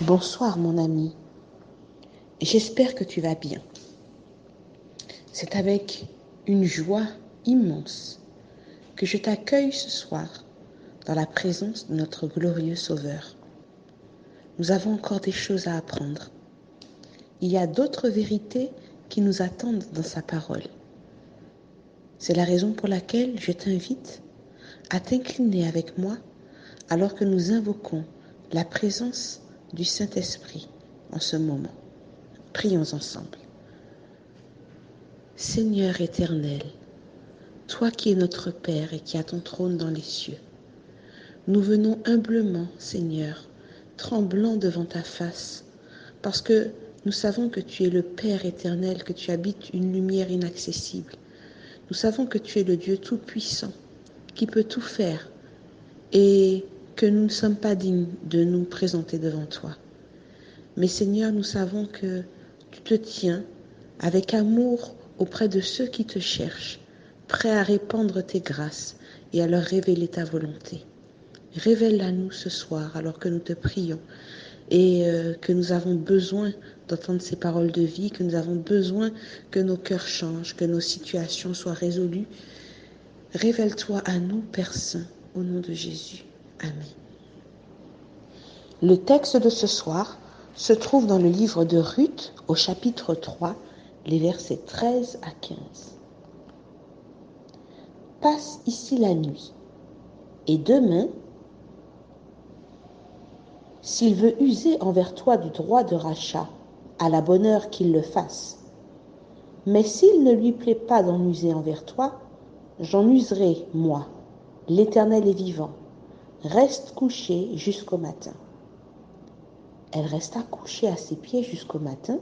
Bonsoir mon ami, j'espère que tu vas bien. C'est avec une joie immense que je t'accueille ce soir dans la présence de notre glorieux Sauveur. Nous avons encore des choses à apprendre. Il y a d'autres vérités qui nous attendent dans sa parole. C'est la raison pour laquelle je t'invite à t'incliner avec moi alors que nous invoquons la présence du Saint-Esprit en ce moment. Prions ensemble. Seigneur éternel, toi qui es notre Père et qui as ton trône dans les cieux, nous venons humblement, Seigneur, tremblant devant ta face, parce que nous savons que tu es le Père éternel, que tu habites une lumière inaccessible. Nous savons que tu es le Dieu tout-puissant, qui peut tout faire, et que nous ne sommes pas dignes de nous présenter devant toi. Mais Seigneur, nous savons que tu te tiens avec amour auprès de ceux qui te cherchent, prêt à répandre tes grâces et à leur révéler ta volonté. Révèle-la nous ce soir alors que nous te prions et que nous avons besoin d'entendre ces paroles de vie, que nous avons besoin que nos cœurs changent, que nos situations soient résolues. Révèle-toi à nous, Père Saint, au nom de Jésus. Amen. Le texte de ce soir se trouve dans le livre de Ruth au chapitre 3, les versets 13 à 15. Passe ici la nuit, et demain, s'il veut user envers toi du droit de rachat, à la bonne heure qu'il le fasse. Mais s'il ne lui plaît pas d'en user envers toi, j'en userai, moi, l'Éternel est vivant. Reste couchée jusqu'au matin. Elle resta couchée à ses pieds jusqu'au matin,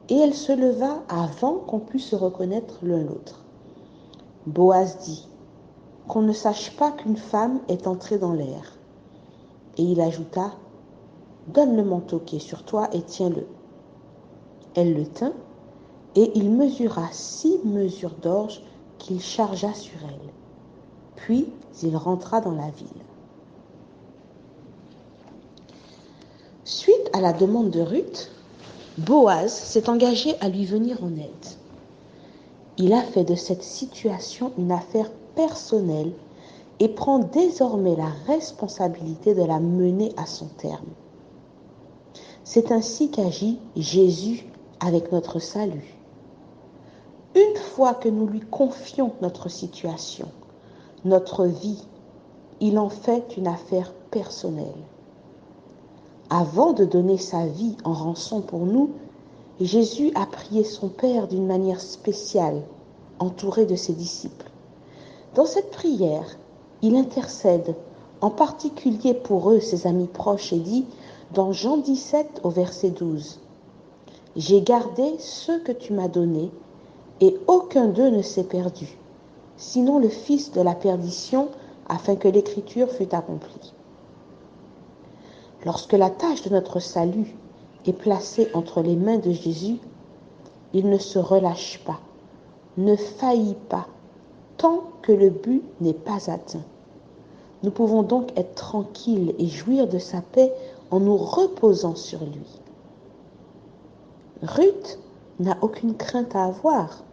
et elle se leva avant qu'on pût se reconnaître l'un l'autre. Boaz dit, qu'on ne sache pas qu'une femme est entrée dans l'air. Et il ajouta, donne le manteau qui est sur toi et tiens-le. Elle le tint, et il mesura 6 mesures d'orge qu'il chargea sur elle. Puis il rentra dans la ville. Suite à la demande de Ruth, Boaz s'est engagé à lui venir en aide. Il a fait de cette situation une affaire personnelle et prend désormais la responsabilité de la mener à son terme. C'est ainsi qu'agit Jésus avec notre salut. Une fois que nous lui confions notre situation, notre vie, il en fait une affaire personnelle. Avant de donner sa vie en rançon pour nous, Jésus a prié son Père d'une manière spéciale, entouré de ses disciples. Dans cette prière, il intercède, en particulier pour eux, ses amis proches, et dit, dans Jean 17 au verset 12, « J'ai gardé ceux que tu m'as donnés, et aucun d'eux ne s'est perdu, sinon le fils de la perdition, afin que l'écriture fût accomplie. » Lorsque la tâche de notre salut est placée entre les mains de Jésus, il ne se relâche pas, ne faillit pas, tant que le but n'est pas atteint. Nous pouvons donc être tranquilles et jouir de sa paix en nous reposant sur lui. Ruth n'a aucune crainte à avoir.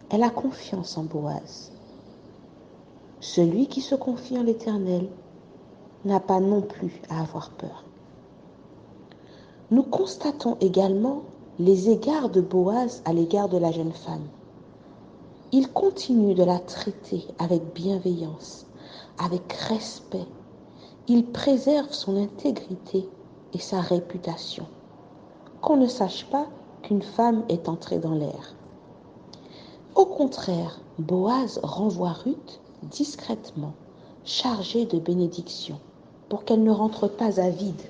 Elle a confiance en Boaz. Celui qui se confie en l'Éternel n'a pas non plus à avoir peur. Nous constatons également les égards de Boaz à l'égard de la jeune femme. Il continue de la traiter avec bienveillance, avec respect. Il préserve son intégrité et sa réputation. Qu'on ne sache pas qu'une femme est entrée dans l'air. Au contraire, Boaz renvoie Ruth discrètement, chargée de bénédictions, pour qu'elle ne rentre pas à vide.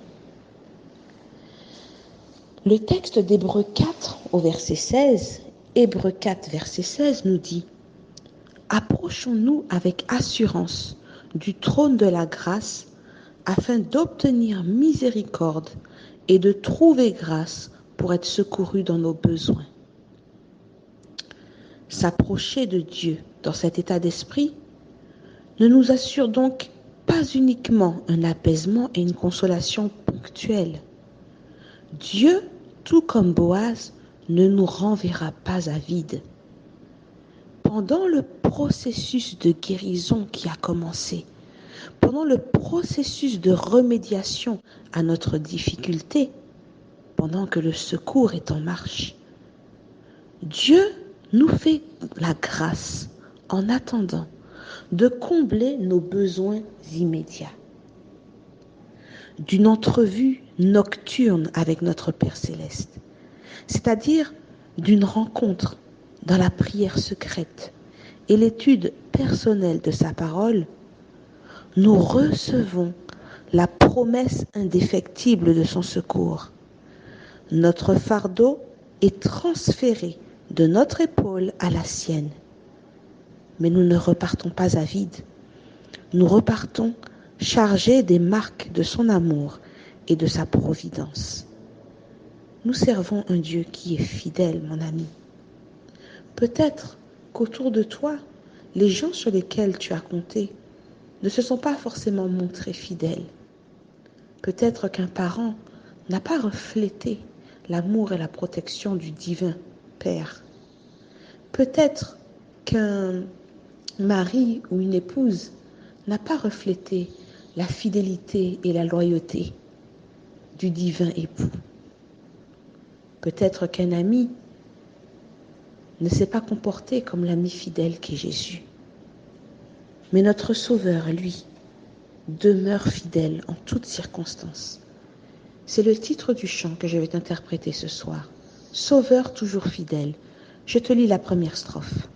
Le texte d'Hébreux 4 au verset 16, Hébreux 4 verset 16 nous dit « Approchons-nous avec assurance du trône de la grâce afin d'obtenir miséricorde et de trouver grâce pour être secourus dans nos besoins. » S'approcher de Dieu dans cet état d'esprit ne nous assure donc pas uniquement un apaisement et une consolation ponctuelle. Dieu, tout comme Boaz, ne nous renverra pas à vide. Pendant le processus de guérison qui a commencé, pendant le processus de remédiation à notre difficulté, pendant que le secours est en marche, Dieu nous fait la grâce, en attendant, de combler nos besoins immédiats. D'une entrevue nocturne avec notre Père Céleste, c'est-à-dire d'une rencontre dans la prière secrète et l'étude personnelle de sa parole, nous recevons la promesse indéfectible de son secours. Notre fardeau est transféré de notre épaule à la sienne. Mais nous ne repartons pas à vide. Nous repartons chargés des marques de son amour et de sa providence. Nous servons un Dieu qui est fidèle, mon ami. Peut-être qu'autour de toi, les gens sur lesquels tu as compté ne se sont pas forcément montrés fidèles. Peut-être qu'un parent n'a pas reflété l'amour et la protection du divin Père. Peut-être qu'un mari ou une épouse n'a pas reflété la fidélité et la loyauté du divin époux. Peut-être qu'un ami ne s'est pas comporté comme l'ami fidèle qu'est Jésus. Mais notre Sauveur, lui, demeure fidèle en toutes circonstances. C'est le titre du chant que je vais t'interpréter ce soir. Sauveur toujours fidèle. Je te lis la première strophe.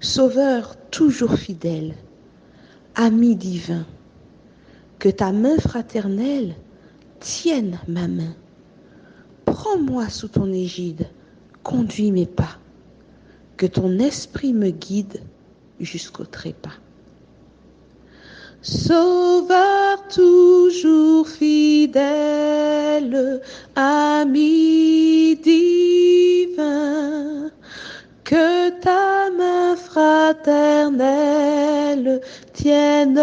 Sauveur toujours fidèle, ami divin, que ta main fraternelle tienne ma main. Prends-moi sous ton égide, conduis mes pas, que ton esprit me guide jusqu'au trépas. Sauveur toujours fidèle, ami divin, que ta main fraternelle tienne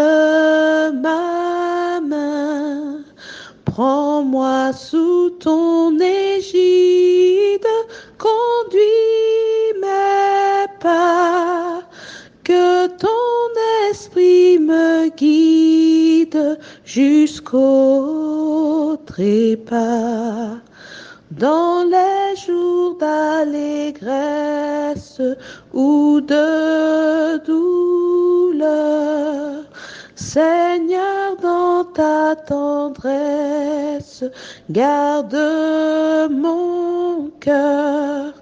ma main. Prends-moi sous ton égide, conduis mes pas, que ton esprit me guide jusqu'au trépas. Dans les jours d'allégresse ou de douleur, Seigneur, dans ta tendresse, garde mon cœur.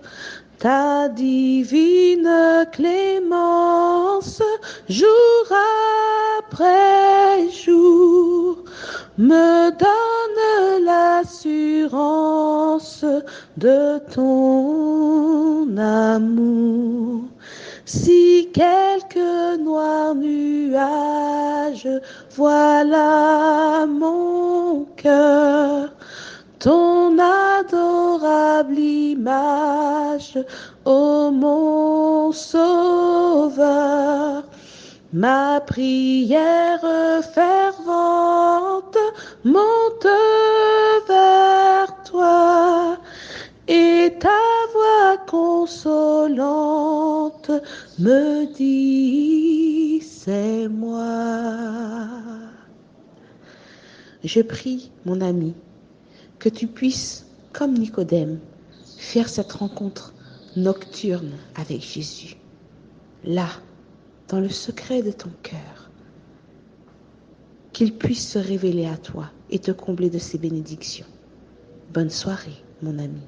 Ta divine clémence, jour après jour, me donne l'assurance de ton amour. Si quelques noirs nuages voilà mon cœur, ton adorable image, ô mon Sauveur, ma prière fervente monte vers toi, et ta voix consolante me dit, c'est moi. Je prie, mon ami, que tu puisses, comme Nicodème, faire cette rencontre nocturne avec Jésus, là, dans le secret de ton cœur, qu'il puisse se révéler à toi et te combler de ses bénédictions. Bonne soirée, mon ami.